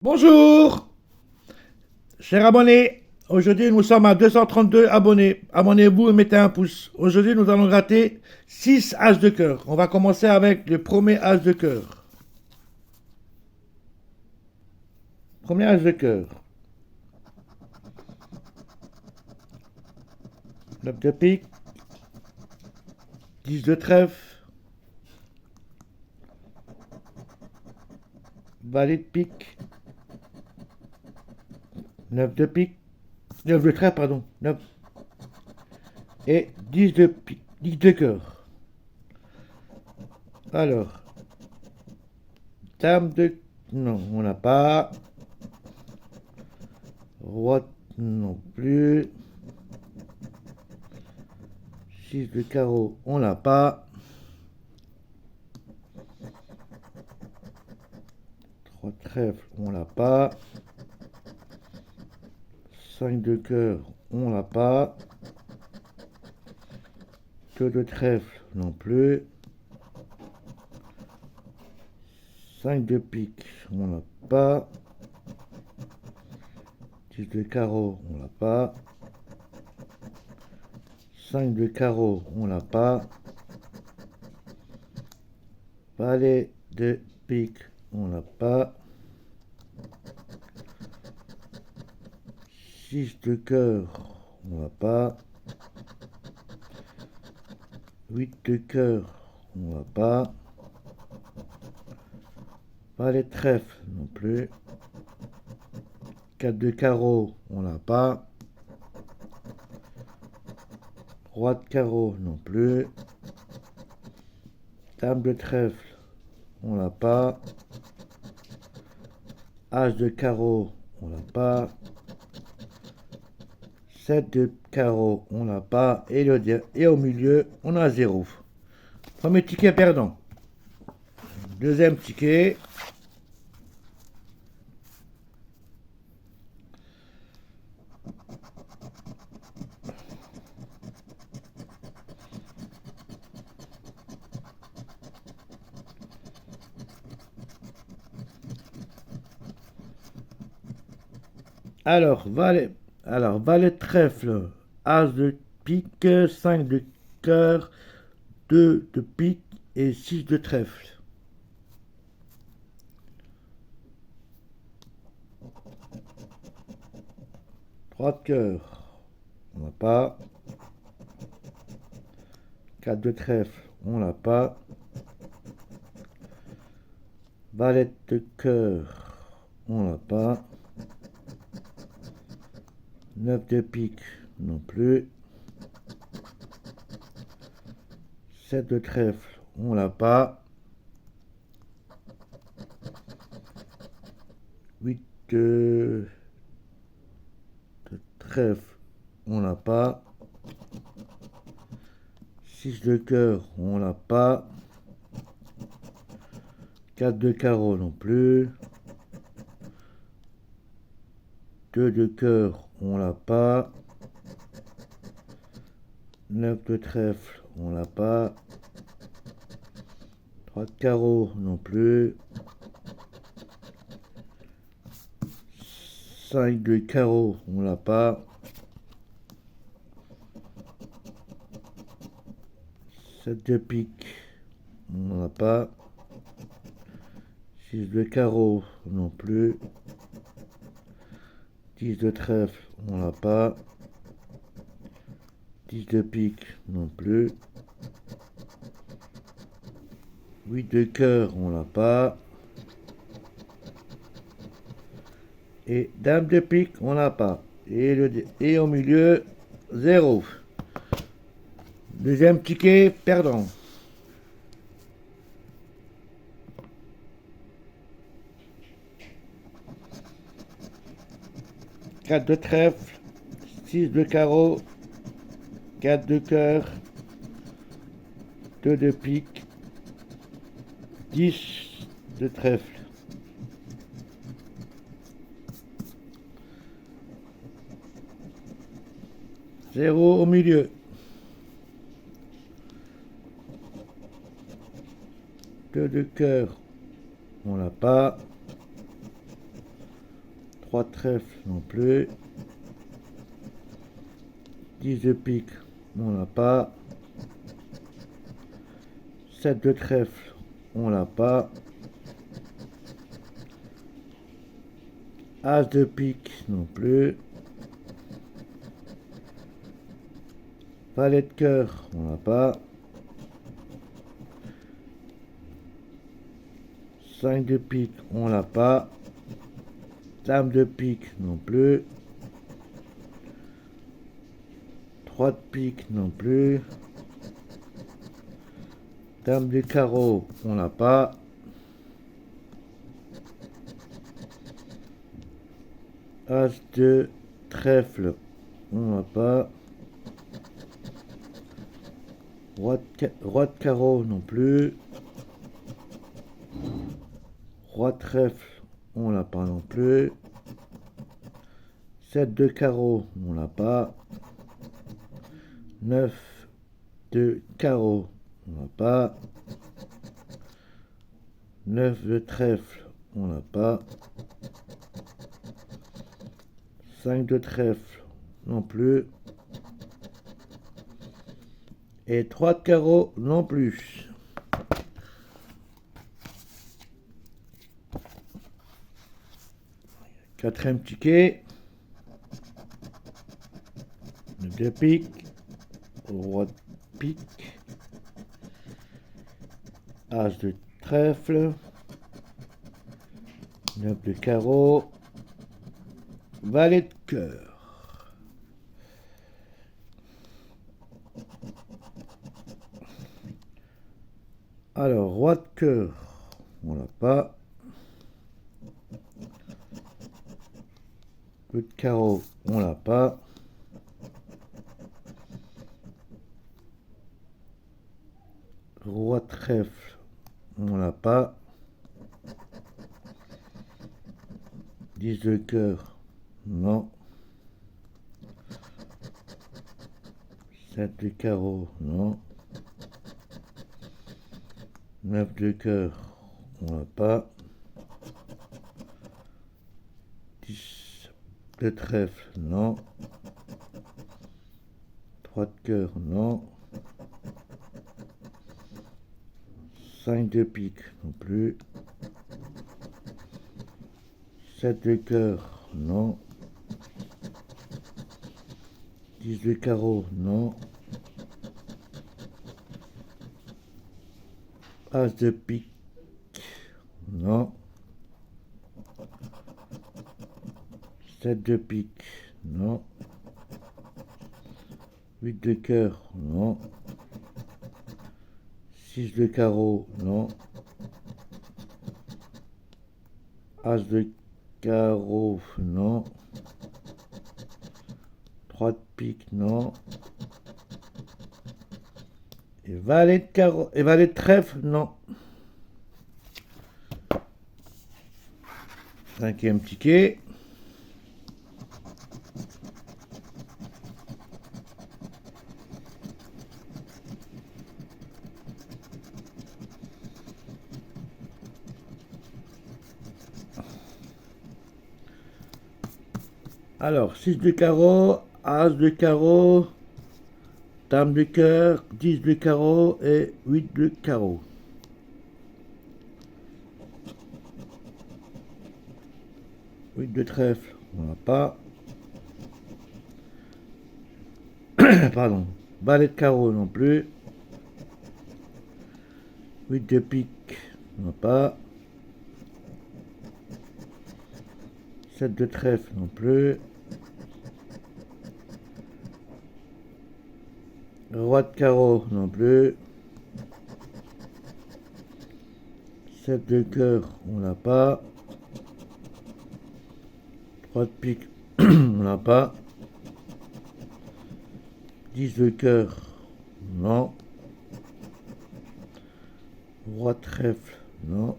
Bonjour, chers abonnés. Aujourd'hui, nous sommes à 232 abonnés. Abonnez-vous et mettez un pouce. Aujourd'hui, nous allons gratter 6 As de cœur. On va commencer avec le premier As de cœur. Premier As de cœur. 9 de pique. 10 de trèfle. Valet de pique. 9 de pique. 9 de trèfle, pardon. 9. Et 10 de pique. 10 de cœur. Alors, dame de... Non, on n'a pas. Roi non plus. 6 de carreau, on l'a pas. 3 trèfle, on l'a pas. 5 de cœur, on l'a pas. 2 de trèfle, non plus. 5 de pique, on l'a pas. 10 de carreau, on l'a pas. 5 de carreau, on l'a pas. Valet de pique, on l'a pas. 6 de cœur, on l'a pas. 8 de cœur, on l'a pas. Valet de trèfle, non plus. 4 de carreau, on l'a pas. Roi de carreau, non plus. Dame de trèfle, on l'a pas. As de carreau, on l'a pas. 7 de carreau, on l'a pas. Et au milieu, on a 0. Premier ticket perdant. Deuxième ticket. Valet de trèfle, As de pique, 5 de cœur, 2 de pique et 6 de trèfle. Trois de cœur, on l'a pas. 4 de trèfle, on l'a pas. Valet de cœur, on l'a pas. 9 de pique, non plus. 7 de trèfle, on l'a pas. 8 de trèfle, on l'a pas. 6 de cœur, on l'a pas. 4 de carreau non plus. 2 de cœur, on l'a pas. 9 de trèfle, on l'a pas. 3 de carreau non plus. 5 de carreau, on l'a pas. 7 de pique, on l'a pas. 6 de carreau non plus. 10 de trèfle, on l'a pas. 10 de pique non plus. 8 de cœur, on l'a pas. Et dame de pique, on l'a pas. Et au milieu, 0. Deuxième ticket perdant. 4 de trèfle, 6 de carreau, 4 de cœur, 2 de pique, 10 de trèfle. 0 au milieu. 2 de cœur, on l'a pas. 3 trèfles non plus. 10 de pique, on l'a pas. 7 de trèfle, on l'a pas. As de pique non plus. Valet de cœur, on l'a pas. 5 de pique, on l'a pas. Dame de pique non plus. 3 de pique non plus. Dame du carreau, on l'a pas. As de trèfle, on l'a pas. Roi de carreau non plus. Roi de trèfle, on l'a pas non plus. 7 de carreau, on l'a pas. 9 de carreau, on l'a pas. 9 de trèfle, on l'a pas. 5 de trèfle, non plus. Et 3 de carreau, non plus. Quatrième ticket. 9 de pique. Roi de pique. As de trèfle. 9 de carreau. Valet de cœur. Alors, roi de cœur, on l'a pas. Coup de carreau, on l'a pas. Roi de trèfle, on l'a pas. 10 de cœur, non. 7 de carreau, non. 9 de cœur, on l'a pas. 10 de trèfle, non. 3 de cœur, non. 5 de pique, non plus. 7 de cœur, non. 10 de carreau, non. As de pique, non. 7 de pique, non. 8 de cœur, non. 6 de carreau, non. As de carreau, non. 3 de pique, non. Et valet de carreau, et valet de trèfle, non. Cinquième ticket. Alors, 6 de carreau, As de carreau, Dame de cœur, 10 de carreau et 8 de carreau. Huit de trèfle, on n'a pas. Pardon. Valet de carreau non plus. 8 de pique, on n'a pas. 7 de trèfle non plus. Roi de carreau non plus. 7 de cœur, on l'a pas. 3 de pique, on l'a pas. 10 de cœur, non. Roi de trèfle, non.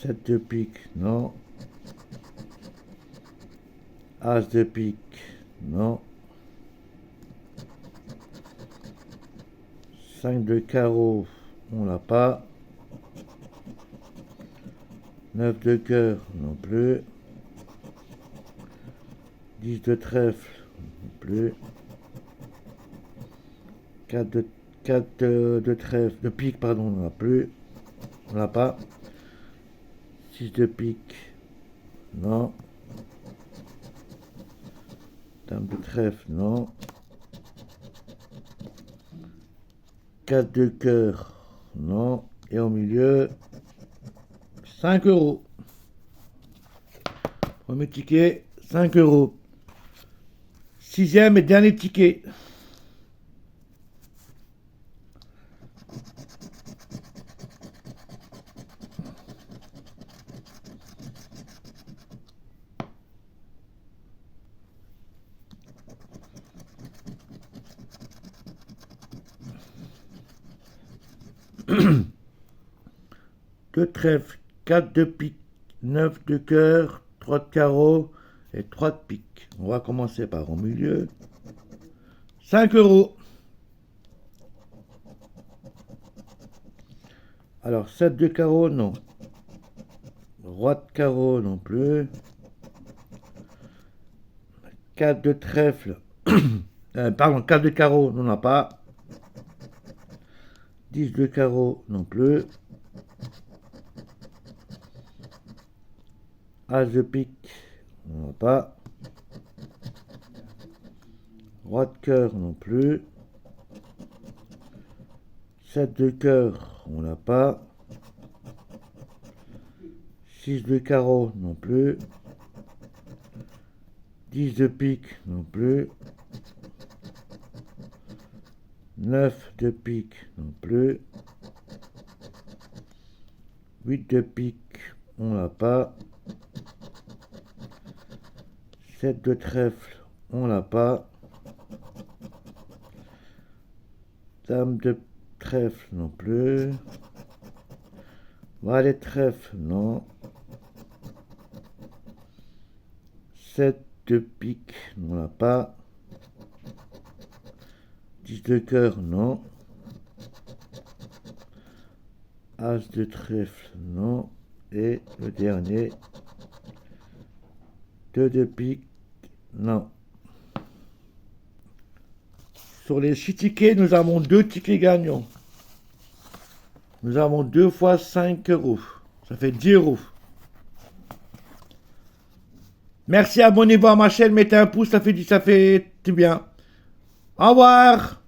7 de pique, non. As de pique, non. 5 de carreau, on l'a pas. 9 de cœur, non plus. 10 de trèfle, non plus. 4 de trèfle, de pique, pardon, on n'en a plus. On n'a pas. 6 de pique, non. Dame de trèfle, non. 4 de cœur, non. Et au milieu, 5 euros. Premier ticket, 5 euros. Sixième et dernier ticket. Deux trèfles, 4 de pique, 9 de cœur, 3 de carreau et 3 de pique. On va commencer par au milieu. 5 euros. Alors 7 de carreau, non. Roi de carreau, non plus. 4 de trèfle. Pardon, 4 de carreau, on n'en a pas. 10 de carreau, non plus. As de pique, on n'en a pas. Roi de cœur, non plus. 7 de cœur, on n'a pas. 6 de carreau, non plus. 10 de pique, non plus. 9 de pique, non plus. 8 de pique, on n'a pas. 7 de trèfle, on l'a pas. Dame de trèfle, non plus. Valet de trèfle, non. 7 de pique, on l'a pas. 10 de cœur, non. As de trèfle, non. Et le dernier, 2 de pique, non. Sur les 6 tickets, nous avons 2 tickets gagnants. Nous avons 2 fois 5 euros. Ça fait 10 euros. Merci, abonnez-vous à ma chaîne, mettez un pouce, ça fait du bien. Au revoir.